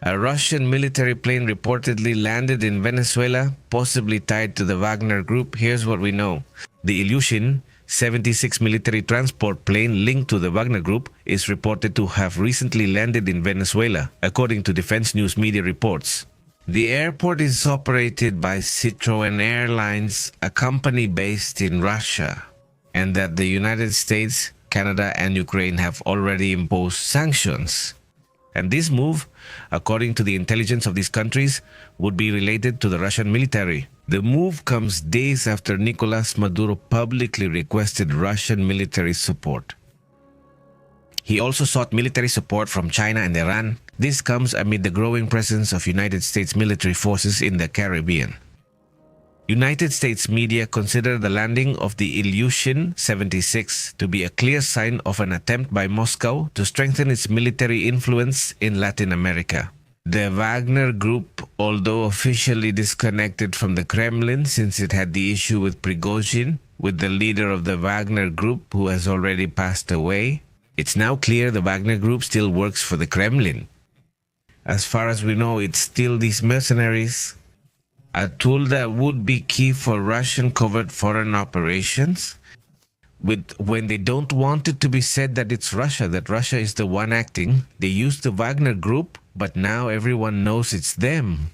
A Russian military plane reportedly landed in Venezuela, possibly tied to the Wagner group. Here's what we know. The Ilyushin 76 military transport plane linked to the Wagner group is reported to have recently landed in Venezuela, according to defense news media reports. The airport is operated by Citroën Airlines, a company based in Russia, and that the United States, Canada, and Ukraine have already imposed sanctions. And this move, according to the intelligence of these countries, would be related to the Russian military. The move comes days after Nicolas Maduro publicly requested Russian military support. He also sought military support from China and Iran. This comes amid the growing presence of United States military forces in the Caribbean. United States media consider the landing of the Ilyushin 76 to be a clear sign of an attempt by Moscow to strengthen its military influence in Latin America. The Wagner group, although officially disconnected from the Kremlin since it had the issue with Prigozhin, with the leader of the Wagner group who has already passed away, it's now clear the Wagner group still works for the Kremlin. As far as we know, it's still these mercenaries, a tool that would be key for Russian covert foreign operations. When they don't want it to be said that it's Russia, that Russia is the one acting, they use the Wagner group, but now everyone knows it's them.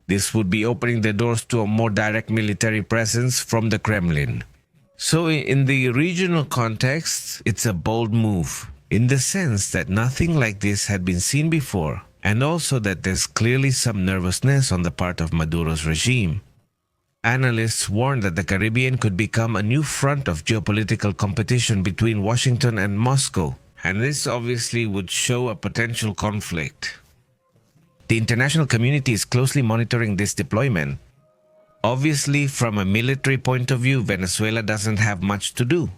This would be opening the doors to a more direct military presence from the Kremlin. So in the regional context, it's a bold move, in the sense that nothing like this had been seen before, and also that there's clearly some nervousness on the part of Maduro's regime. Analysts warn that the Caribbean could become a new front of geopolitical competition between Washington and Moscow, and this obviously would show a potential conflict. The international community is closely monitoring this deployment. Obviously, from a military point of view, Venezuela doesn't have much to do.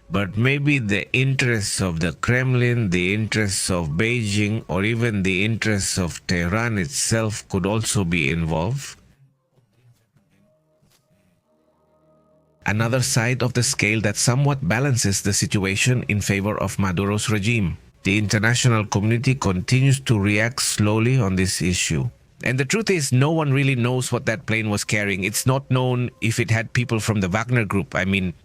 But maybe the interests of the Kremlin, the interests of Beijing, or even the interests of Tehran itself could also be involved. Another side of the scale that somewhat balances the situation in favor of Maduro's regime. The international community continues to react slowly on this issue. And the truth is, no one really knows what that plane was carrying. It's not known if it had people from the Wagner group,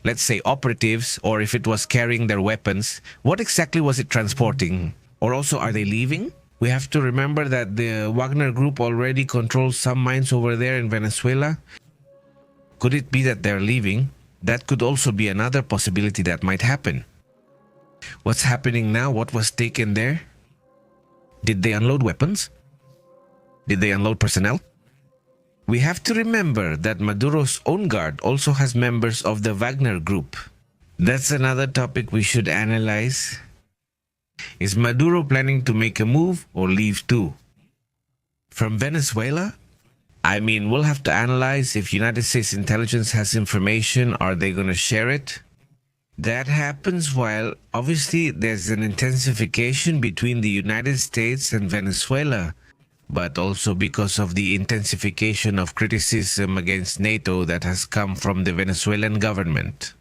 let's say operatives, or if it was carrying their weapons. What exactly was it transporting? Or also, are they leaving? We have to remember that the Wagner group already controls some mines over there in Venezuela. Could it be that they're leaving? That could also be another possibility that might happen. What's happening now? What was taken there? Did they unload weapons? Did they unload personnel? We have to remember that Maduro's own guard also has members of the Wagner group. That's another topic we should analyze. Is Maduro planning to make a move or leave too? From Venezuela? We'll have to analyze if United States intelligence has information. Are they going to share it? That happens while obviously there's an intensification between the United States and Venezuela, but also because of the intensification of criticism against NATO that has come from the Venezuelan government.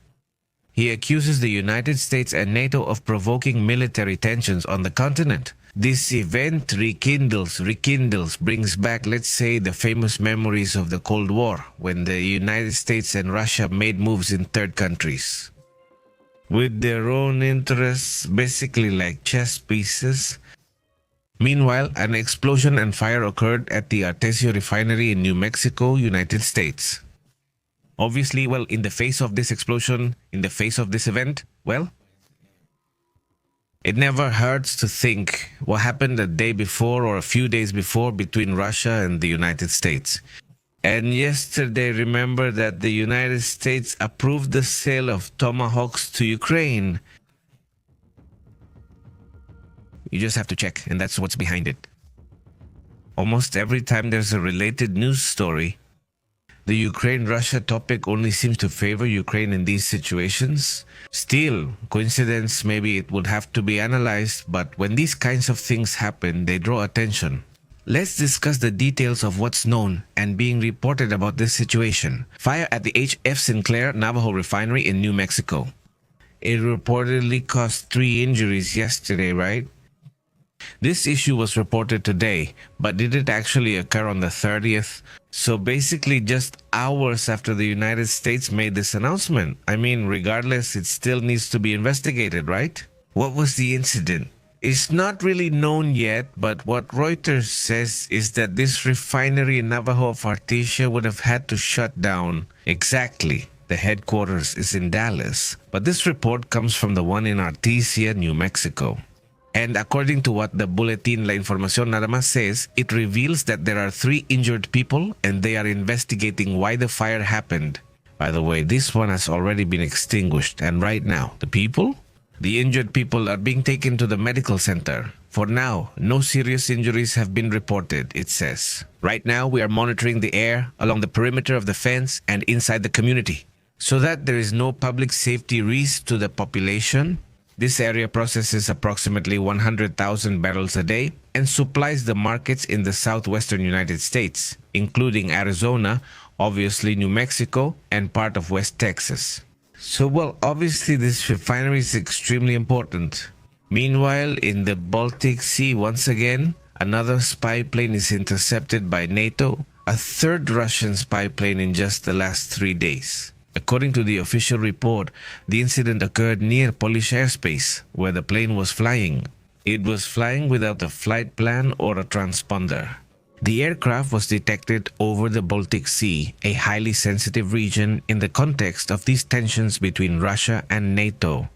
He accuses the United States and NATO of provoking military tensions on the continent. This event rekindles, brings back, let's say, the famous memories of the Cold War, when the United States and Russia made moves in third countries. With their own interests, basically like chess pieces. Meanwhile, an explosion and fire occurred at the Artesio Refinery in New Mexico, United States. Obviously, in the face of this explosion, in the face of this event, it never hurts to think what happened a day before or a few days before between Russia and the United States. And yesterday, remember that the United States approved the sale of Tomahawks to Ukraine. You just have to check, and that's what's behind it. Almost every time there's a related news story, the Ukraine-Russia topic only seems to favor Ukraine in these situations. Still, coincidence, maybe it would have to be analyzed, but when these kinds of things happen, they draw attention. Let's discuss the details of what's known and being reported about this situation. Fire at the H.F. Sinclair Navajo Refinery in New Mexico. It reportedly caused 3 injuries yesterday, right? This issue was reported today, but did it actually occur on the 30th? So basically just hours after the United States made this announcement. I mean, regardless, it still needs to be investigated, right? What was the incident? It's not really known yet, but what Reuters says is that this refinery in Navajo of Artesia would have had to shut down. Exactly. The headquarters is in Dallas, but this report comes from the one in Artesia, New Mexico. And according to what the Bulletin La Información nada más says, it reveals that there are 3 injured people and they are investigating why the fire happened. By the way, this one has already been extinguished, and right now, the people? The injured people are being taken to the medical center. For now, no serious injuries have been reported, it says. Right now, we are monitoring the air along the perimeter of the fence and inside the community, so that there is no public safety risk to the population. This area processes approximately 100,000 barrels a day and supplies the markets in the southwestern United States, including Arizona, obviously New Mexico, and part of West Texas. So, well, obviously this refinery is extremely important. Meanwhile, in the Baltic Sea, once again, another spy plane is intercepted by NATO, a third Russian spy plane in just the last 3 days. According to the official report, the incident occurred near Polish airspace, where the plane was flying. It was flying without a flight plan or a transponder. The aircraft was detected over the Baltic Sea, a highly sensitive region in the context of these tensions between Russia and NATO.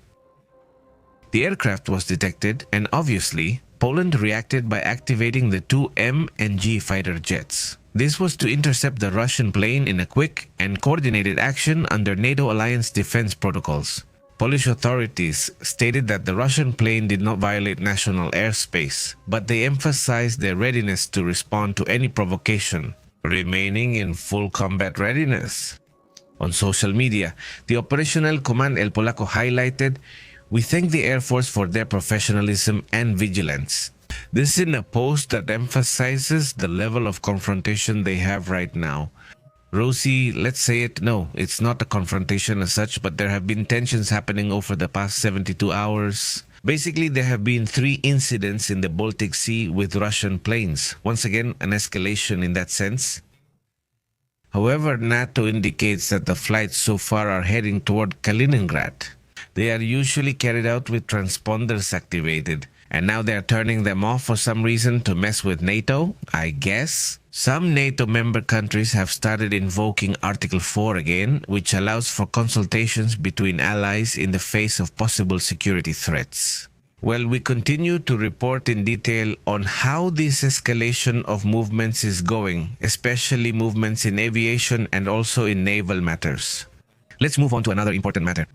The aircraft was detected, and obviously, Poland reacted by activating the 2 M and G fighter jets. This was to intercept the Russian plane in a quick and coordinated action under NATO alliance defense protocols. Polish authorities stated that the Russian plane did not violate national airspace, but they emphasized their readiness to respond to any provocation, remaining in full combat readiness. On social media, the Operational Command El Polaco highlighted, "We thank the Air Force for their professionalism and vigilance." This in a post that emphasizes the level of confrontation they have right now. Rosie, let's say it, no, it's not a confrontation as such, but there have been tensions happening over the past 72 hours. Basically, there have been 3 incidents in the Baltic Sea with Russian planes. Once again, an escalation in that sense. However, NATO indicates that the flights so far are heading toward Kaliningrad. They are usually carried out with transponders activated, and now they are turning them off for some reason to mess with NATO, I guess. Some NATO member countries have started invoking Article 4 again, which allows for consultations between allies in the face of possible security threats. Well, we continue to report in detail on how this escalation of movements is going, especially movements in aviation and also in naval matters. Let's move on to another important matter.